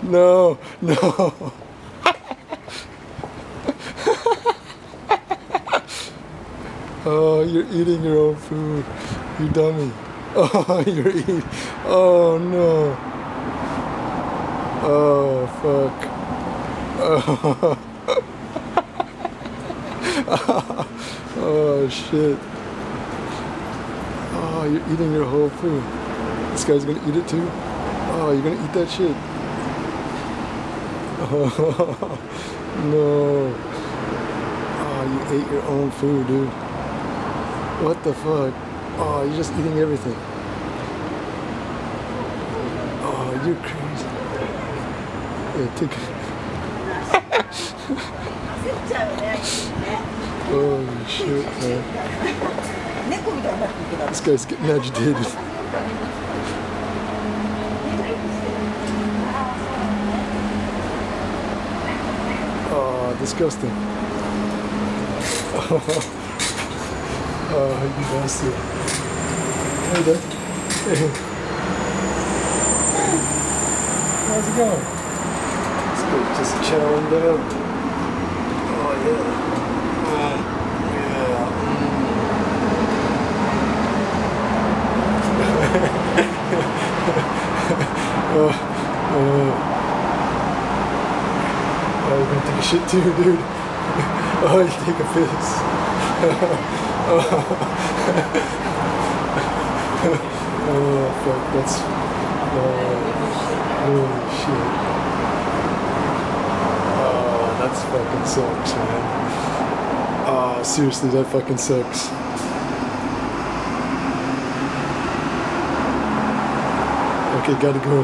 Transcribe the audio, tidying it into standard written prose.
No, no. Oh, you're eating your own food. You dummy. Oh, you're eating. Oh, no. Oh, fuck. Oh, oh shit. Oh, you're eating your whole food. This guy's gonna eat it too? Oh, you're gonna eat that shit? Oh, no. Oh, you ate your own food, dude. What the fuck? Oh, you're just eating everything. Oh, you're crazy. Yeah, take it. Holy shit, man. This guy's getting agitated. Oh, disgusting. Oh, you bastard. Hey, Dad. Hey. How's it going? It's good, just chowing down. Oh, yeah. Oh, you're gonna take a shit too, dude. Oh, you take a piss. Oh, fuck, that's... holy shit. Oh, that's fucking sucks, man. Oh, seriously, that fucking sucks. Okay, gotta go.